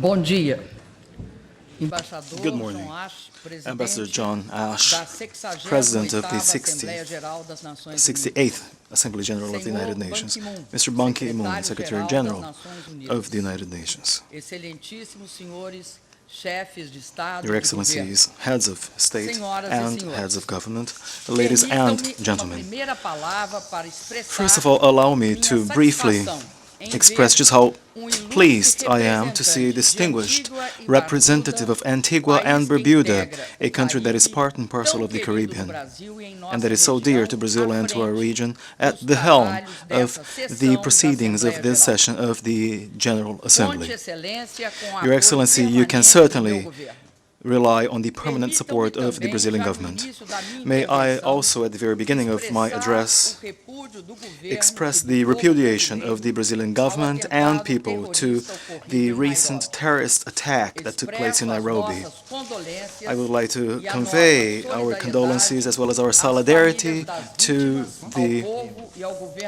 Bom dia. Good morning. Ambassador John Ash, President of the 68th Assembly General of the United Nations, Mr. Ban Ki-moon, Secretary General of the United Nations, Your Excellencies, heads of state and heads of government, ladies and gentlemen. First of all, allow me to briefly express just how pleased I am to see a distinguished representative of Antigua and Barbuda, a country that is part and parcel of the Caribbean, and that is so dear to Brazil and to our region, at the helm of the proceedings of this session of the General Assembly. Your Excellency, you can certainly rely on the permanent support of the Brazilian government. May I also, at the very beginning of my address, express the repudiation of the Brazilian government and people to the recent terrorist attack that took place in Nairobi. I would like to convey our condolences as well as our solidarity to the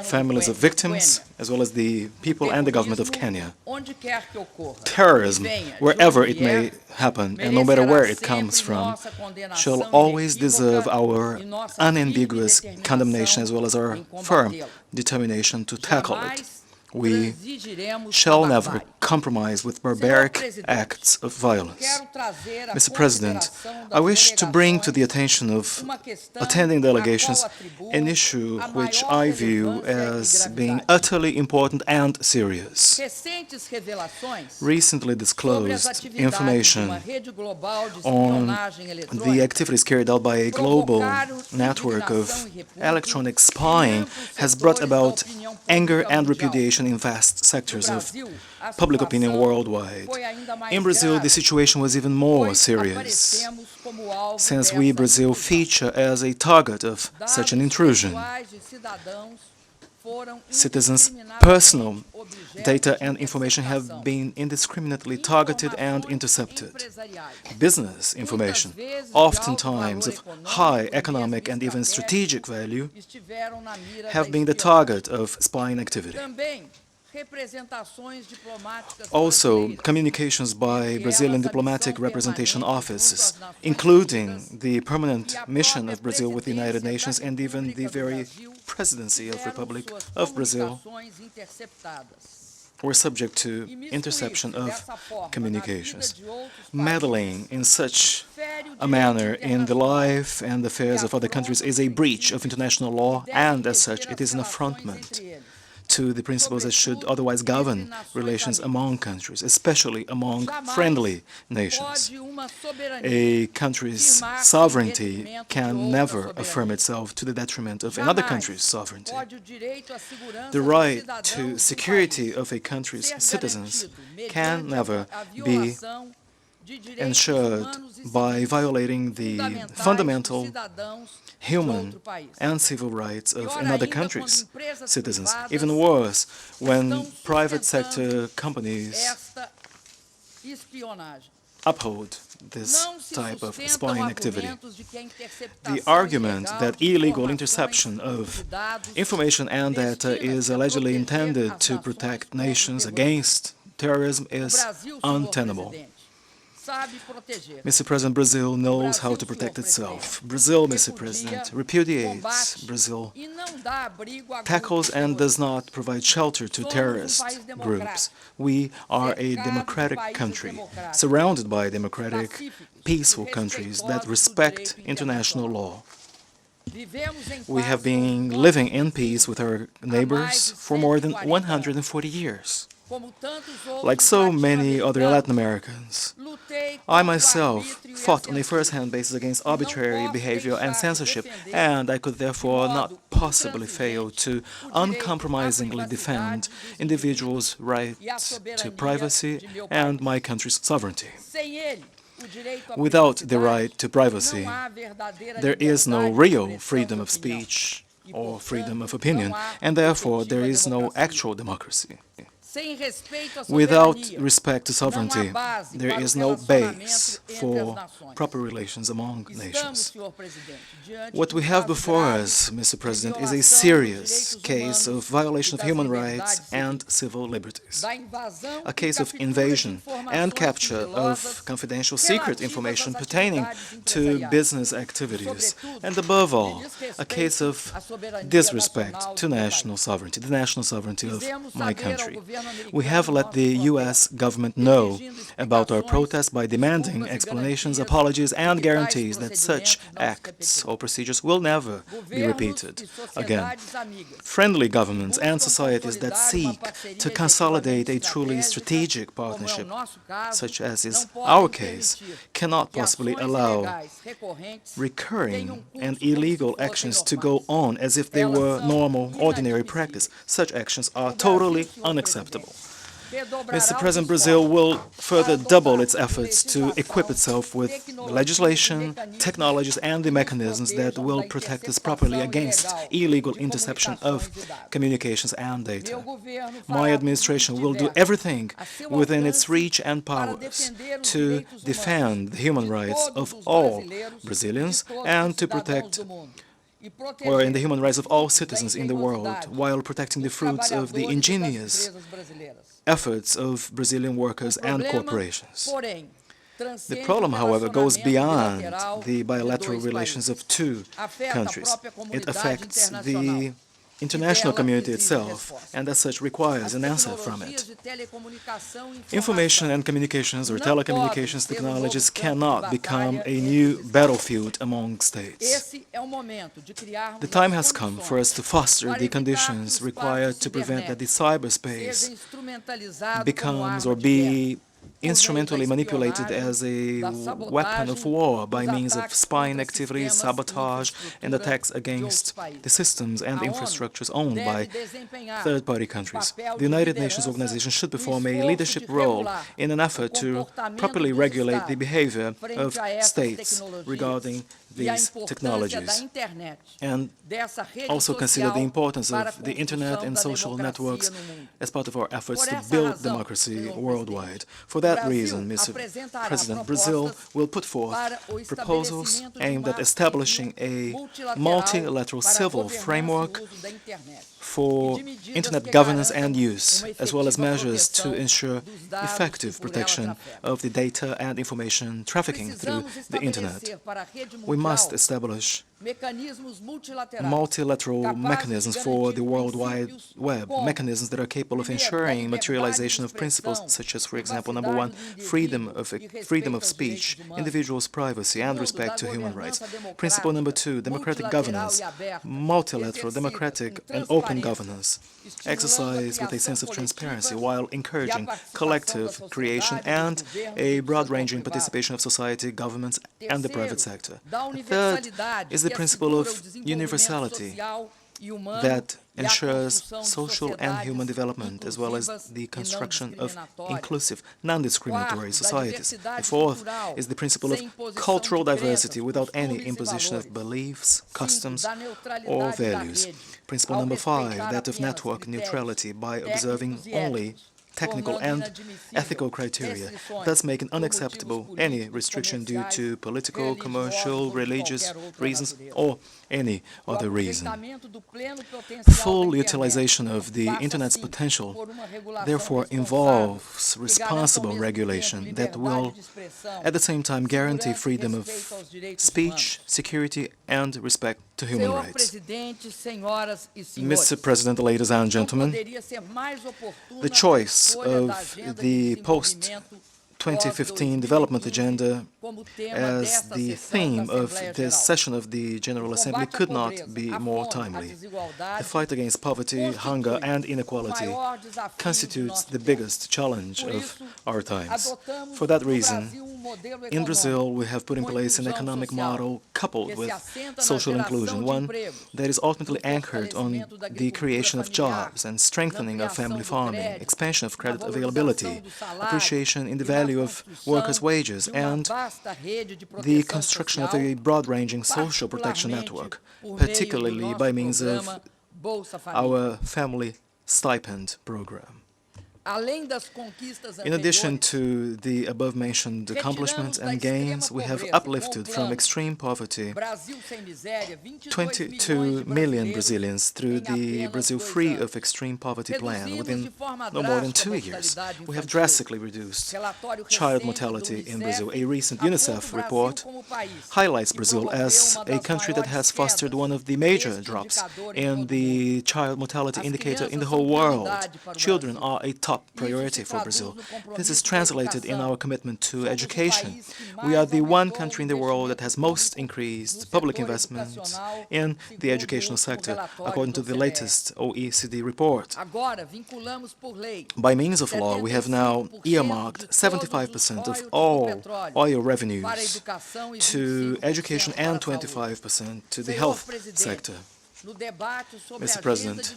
families of victims, as well as the people and the government of Kenya. Terrorism, wherever it may happen, and no matter where it comes from, shall always deserve our unambiguous condemnation as well as our firm determination to tackle it. We shall never compromise with barbaric acts of violence. Mr. President, I wish to bring to the attention of attending delegations an issue which I view as being utterly important and serious. Recently disclosed information on the activities carried out by a global network of electronic spying has brought about anger and repudiation in vast sectors of public opinion worldwide. In Brazil, the situation was even more serious, since we, Brazil, feature as a target of such an intrusion. Citizens' personal data and information have been indiscriminately targeted and intercepted. Business information, oftentimes of high economic and even strategic value, have been the target of spying activity. Also, communications by Brazilian diplomatic representation offices, including the permanent mission of Brazil with the United Nations and even the very presidency of the Republic of Brazil, were subject to interception of communications. Meddling in such a manner in the life and affairs of other countries is a breach of international law, and as such it is an affrontment to the principles that should otherwise govern relations among countries, especially among friendly nations. A country's sovereignty can never affirm itself to the detriment of another country's sovereignty. The right to security of a country's citizens can never be ensured by violating the fundamental human and civil rights of another country's citizens. Even worse, when private sector companies uphold this type of spying activity. The argument that illegal interception of information and data is allegedly intended to protect nations against terrorism is untenable. Mr. President, Brazil knows how to protect itself. Brazil, Mr. President, repudiates. Brazil tackles and does not provide shelter to terrorist groups. We are a democratic country, surrounded by democratic, peaceful countries that respect international law. We have been living in peace with our neighbors for more than 140 years. Like so many other Latin Americans, I myself fought on a first-hand basis against arbitrary behavior and censorship, and I could therefore not possibly fail to uncompromisingly defend individuals' rights to privacy and my country's sovereignty. Without the right to privacy, there is no real freedom of speech or freedom of opinion, and therefore there is no actual democracy. Without respect to sovereignty, there is no base for proper relations among nations. What we have before us, Mr. President, is a serious case of violation of human rights and civil liberties. A case of invasion and capture of confidential secret information pertaining to business activities, and above all, a case of disrespect to national sovereignty, the national sovereignty of my country. We have let the U.S. government know about our protest by demanding explanations, apologies, and guarantees that such acts or procedures will never be repeated again. Friendly governments and societies that seek to consolidate a truly strategic partnership, such as is our case, cannot possibly allow recurring and illegal actions to go on as if they were normal, ordinary practice. Such actions are totally unacceptable. Mr. President, Brazil will further double its efforts to equip itself with legislation, technologies, and the mechanisms that will protect us properly against illegal interception of communications and data. My administration will do everything within its reach and powers to defend the human rights of all Brazilians and to protect in the human rights of all citizens in the world, while protecting the fruits of the ingenious efforts of Brazilian workers and corporations. The problem, however, goes beyond the bilateral relations of two countries. It affects the international community itself, and as such requires an answer from it. Information and communications or telecommunications technologies cannot become a new battlefield among states. The time has come for us to foster the conditions required to prevent that the cyberspace becomes or be instrumentally manipulated as a weapon of war by means of spying activities, sabotage, and attacks against the systems and infrastructures owned by third-party countries. The United Nations organization should perform a leadership role in an effort to properly regulate the behavior of states regarding these technologies, and also consider the importance of the Internet and social networks as part of our efforts to build democracy worldwide. For that reason, Mr. President, Brazil will put forth proposals aimed at establishing a multilateral civil framework for Internet governance and use, as well as measures to ensure effective protection of the data and information trafficking through the Internet. We must establish multilateral mechanisms for the World Wide Web, mechanisms that are capable of ensuring materialization of principles such as, for example, number one, freedom of speech, individuals' privacy, and respect to human rights. Principle number two, democratic governance, multilateral, democratic, and open governance, exercised with a sense of transparency while encouraging collective creation and a broad-ranging participation of society, governments, and the private sector. The third is the principle of universality that ensures social and human development, as well as the construction of inclusive, non-discriminatory societies. The fourth is the principle of cultural diversity without any imposition of beliefs, customs, or values. Principle number five, that of network neutrality by observing only technical and ethical criteria, thus making unacceptable any restriction due to political, commercial, religious reasons, or any other reason. Full utilization of the Internet's potential, therefore, involves responsible regulation that will, at the same time, guarantee freedom of speech, security, and respect to human rights. Mr. President, ladies and gentlemen, the choice of the post-2015 development agenda as the theme of this session of the General Assembly could not be more timely. The fight against poverty, hunger, and inequality constitutes the biggest challenge of our times. For that reason, in Brazil, we have put in place an economic model coupled with social inclusion, one that is ultimately anchored on the creation of jobs and strengthening of family farming, expansion of credit availability, appreciation in the value of workers' wages, and the construction of a broad-ranging social protection network, particularly by means of our family stipend program. In addition to the above-mentioned accomplishments and gains, we have uplifted from extreme poverty 22 million Brazilians through the Brazil Free of Extreme Poverty plan within no more than 2 years. We have drastically reduced child mortality in Brazil. A recent UNICEF report highlights Brazil as a country that has fostered one of the major drops in the child mortality indicator in the whole world. Children are a top priority for Brazil. This is translated in our commitment to education. We are the one country in the world that has most increased public investments in the educational sector, according to the latest OECD report. By means of law, we have now earmarked 75% of all oil revenues to education and 25% to the health sector. Mr. President,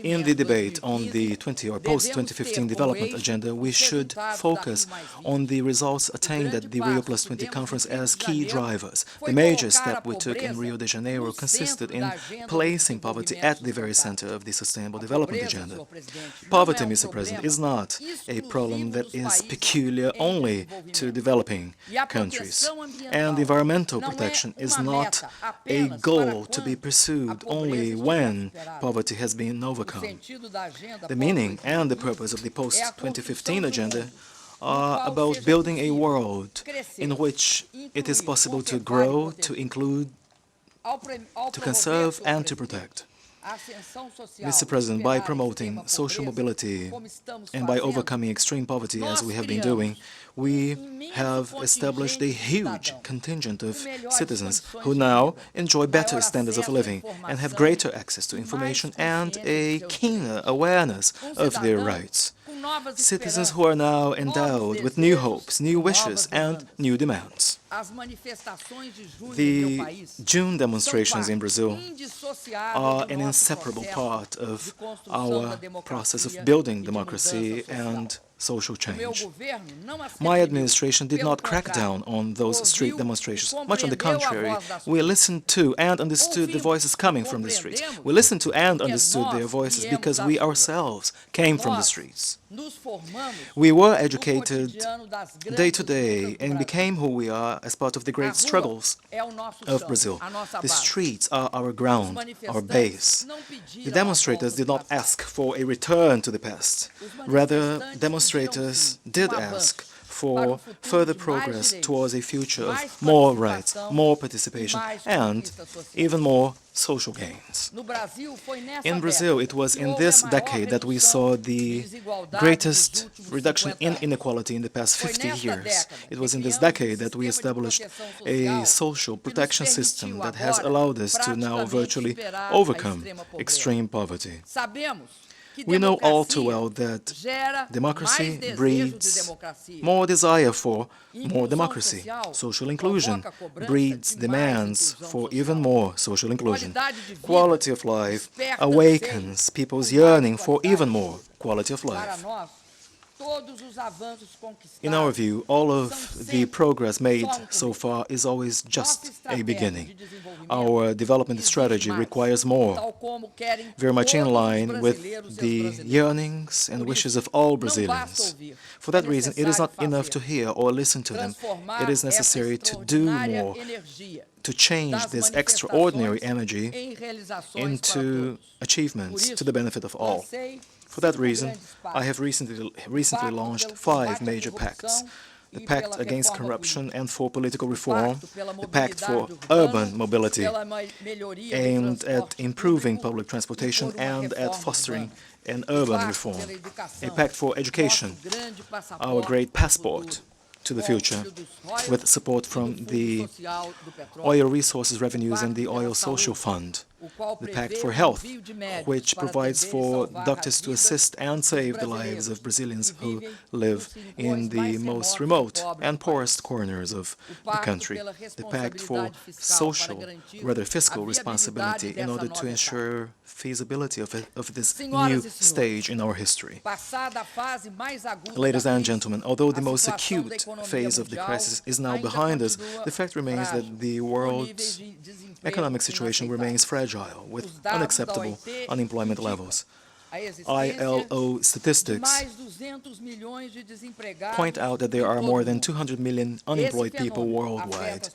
in the debate on the post-2015 development agenda, we should focus on the results attained at the Rio Plus 20 conference as key drivers. The major step we took in Rio de Janeiro consisted in placing poverty at the very center of the Sustainable Development Agenda. Poverty, Mr. President, is not a problem that is peculiar only to developing countries, and environmental protection is not a goal to be pursued only when poverty has been overcome. The meaning and the purpose of the post-2015 agenda are about building a world in which it is possible to grow, to include, to conserve, and to protect. Mr. President, by promoting social mobility and by overcoming extreme poverty, as we have been doing, we have established a huge contingent of citizens who now enjoy better standards of living and have greater access to information and a keener awareness of their rights. Citizens who are now endowed with new hopes, new wishes, and new demands. The June demonstrations in Brazil are an inseparable part of our process of building democracy and social change. My administration did not crack down on those street demonstrations. Much on the contrary, we listened to and understood the voices coming from the streets. We listened to and understood their voices because we ourselves came from the streets. We were educated day to day and became who we are as part of the great struggles of Brazil. The streets are our ground, our base. The demonstrators did not ask for a return to the past. Rather, demonstrators did ask for further progress towards a future of more rights, more participation, and even more social gains. In Brazil, it was in this decade that we saw the greatest reduction in inequality in the past 50 years. It was in this decade that we established a social protection system that has allowed us to now virtually overcome extreme poverty. We know all too well that democracy breeds more desire for more democracy. Social inclusion breeds demands for even more social inclusion. Quality of life awakens people's yearning for even more quality of life. In our view, all of the progress made so far is always just a beginning. Our development strategy requires more, very much in line with the yearnings and wishes of all Brazilians. For that reason, it is not enough to hear or listen to them. It is necessary to do more, to change this extraordinary energy into achievements to the benefit of all. For that reason, I have recently launched 5 major pacts. The Pact Against Corruption and for Political Reform, the Pact for Urban Mobility, aimed at improving public transportation and at fostering an urban reform, a Pact for Education, our great passport to the future, with support from the oil resources revenues and the Oil Social Fund, the Pact for Health, which provides for doctors to assist and save the lives of Brazilians who live in the most remote and poorest corners of the country, the Pact for fiscal responsibility in order to ensure feasibility of this new stage in our history. Ladies and gentlemen, although the most acute phase of the crisis is now behind us, the fact remains that the world's economic situation remains fragile, with unacceptable unemployment levels. ILO statistics point out that there are more than 200 million unemployed people worldwide.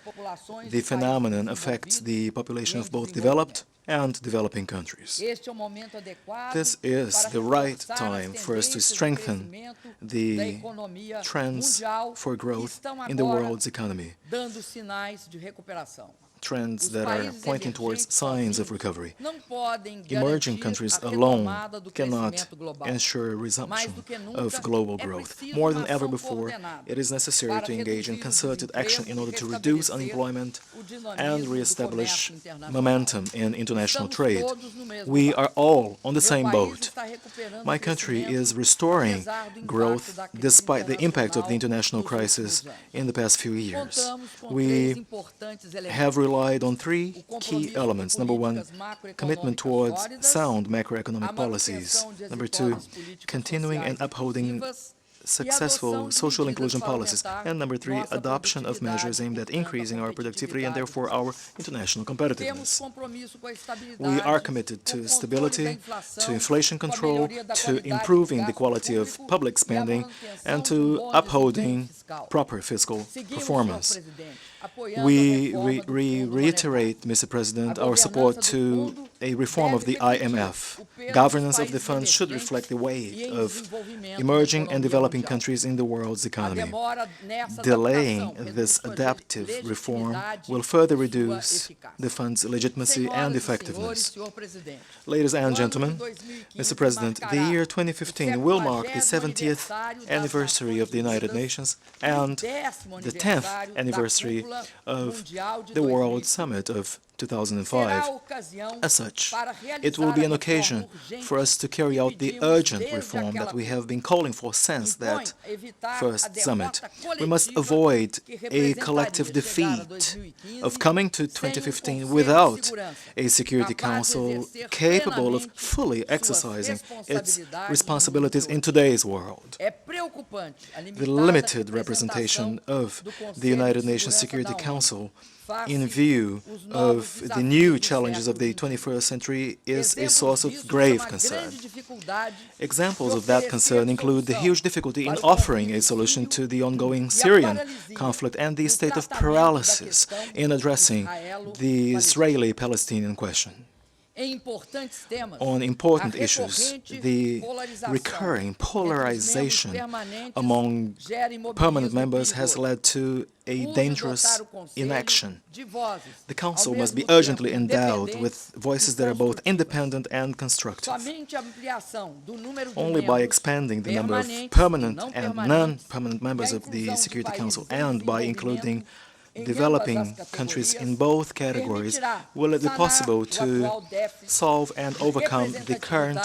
The phenomenon affects the population of both developed and developing countries. This is the right time for us to strengthen the trends for growth in the world's economy, trends that are pointing towards signs of recovery. Emerging countries alone cannot ensure resumption of global growth. More than ever before, it is necessary to engage in concerted action in order to reduce unemployment and re-establish momentum in international trade. We are all on the same boat. My country is restoring growth despite the impact of the international crisis in the past few years. We have relied on three key elements. Number one, commitment towards sound macroeconomic policies. Number two, continuing and upholding successful social inclusion policies. And number three, adoption of measures aimed at increasing our productivity and therefore our international competitiveness. We are committed to stability, to inflation control, to improving the quality of public spending, and to upholding proper fiscal performance. We reiterate, Mr. President, our support to a reform of the IMF. Governance of the fund should reflect the weight of emerging and developing countries in the world's economy. Delaying this adaptive reform will further reduce the fund's legitimacy and effectiveness. Ladies and gentlemen, Mr. President, the year 2015 will mark the 70th anniversary of the United Nations and the 10th anniversary of the World Summit of 2005. As such, it will be an occasion for us to carry out the urgent reform that we have been calling for since that first summit. We must avoid a collective defeat of coming to 2015 without a Security Council capable of fully exercising its responsibilities in today's world. The limited representation of the United Nations Security Council in view of the new challenges of the 21st century is a source of grave concern. Examples of that concern include the huge difficulty in offering a solution to the ongoing Syrian conflict and the state of paralysis in addressing the Israeli-Palestinian question. On important issues, the recurring polarization among permanent members has led to a dangerous inaction. The Council must be urgently endowed with voices that are both independent and constructive. Only by expanding the number of permanent and non-permanent members of the Security Council and by including developing countries in both categories will it be possible to solve and overcome the current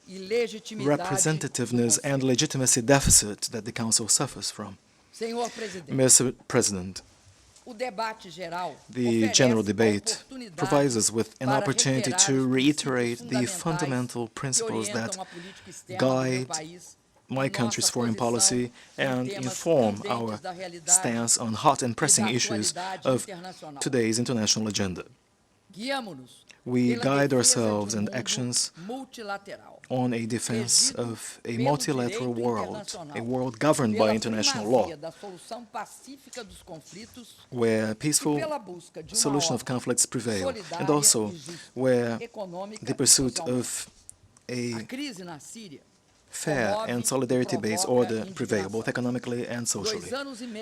representativeness and legitimacy deficit that the Council suffers from. Mr. President, the general debate provides us with an opportunity to reiterate the fundamental principles that guide my country's foreign policy and inform our stance on hot and pressing issues of today's international agenda. We guide ourselves and actions on a defense of a multilateral world, a world governed by international law, where peaceful solution of conflicts prevail, and also where the pursuit of a fair and solidarity-based order prevail, both economically and socially.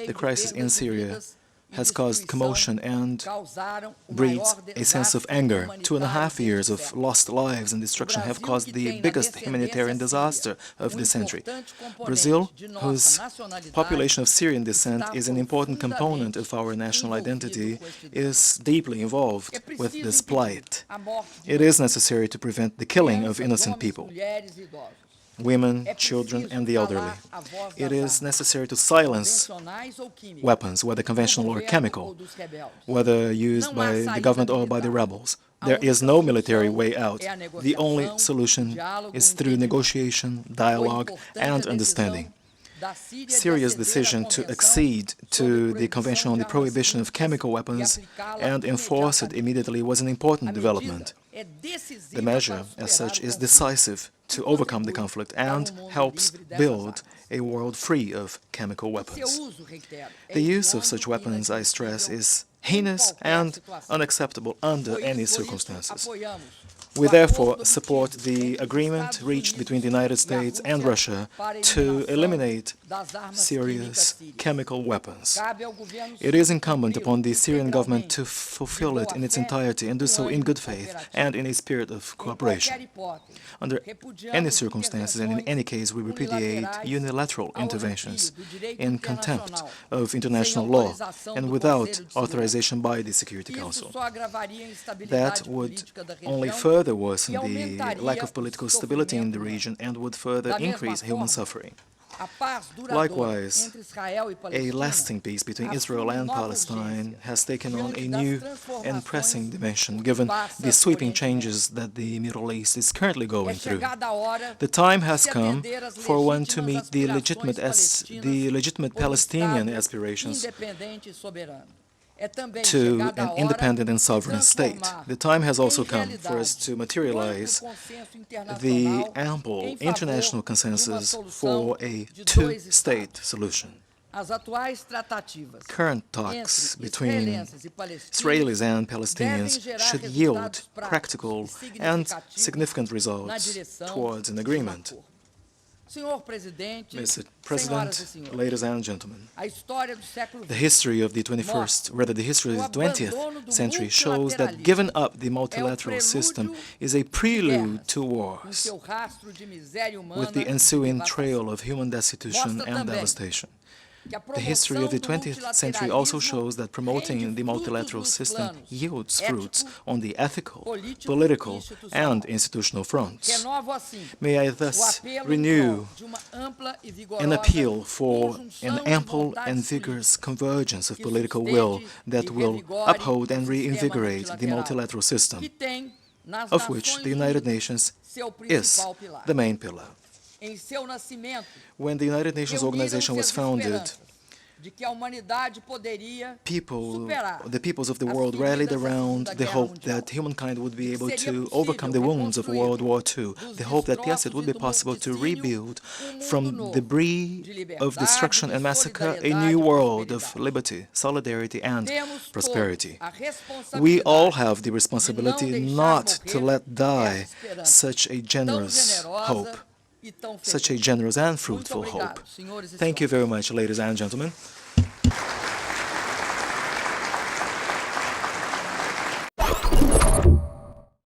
The crisis in Syria has caused commotion and breeds a sense of anger. 2.5 years of lost lives and destruction have caused the biggest humanitarian disaster of the century. Brazil, whose population of Syrian descent is an important component of our national identity, is deeply involved with this plight. It is necessary to prevent the killing of innocent people, women, children, and the elderly. It is necessary to silence weapons, whether conventional or chemical, whether used by the government or by the rebels. There is no military way out. The only solution is through negotiation, dialogue, and understanding. Syria's decision to accede to the Convention on the Prohibition of Chemical Weapons and enforce it immediately was an important development. The measure, as such, is decisive to overcome the conflict and helps build a world free of chemical weapons. The use of such weapons, I stress, is heinous and unacceptable under any circumstances. We therefore support the agreement reached between the United States and Russia to eliminate Syria's chemical weapons. It is incumbent upon the Syrian government to fulfill it in its entirety and do so in good faith and in a spirit of cooperation. Under any circumstances and in any case, we repudiate unilateral interventions in contempt of international law and without authorization by the Security Council. That would only further worsen the lack of political stability in the region and would further increase human suffering. Likewise, a lasting peace between Israel and Palestine has taken on a new and pressing dimension, given the sweeping changes that the Middle East is currently going through. The time has come for one to meet the legitimate Palestinian aspirations to an independent and sovereign state. The time has also come for us to materialize the ample international consensus for a two-state solution. Current talks between Israelis and Palestinians should yield practical and significant results towards an agreement. Mr. President, ladies and gentlemen, the history of the 20th century shows that giving up the multilateral system is a prelude to wars, with the ensuing trail of human destitution and devastation. The history of the 20th century also shows that promoting the multilateral system yields fruits on the ethical, political, and institutional fronts. May I thus renew an appeal for an ample and vigorous convergence of political will that will uphold and reinvigorate the multilateral system, of which the United Nations is the main pillar. When the United Nations organization was founded, the peoples of the world rallied around the hope that humankind would be able to overcome the wounds of World War II, the hope that, yes, it would be possible to rebuild from debris of destruction and massacre a new world of liberty, solidarity, and prosperity. We all have the responsibility not to let die such a generous hope, such a generous and fruitful hope. Thank you very much, ladies and gentlemen.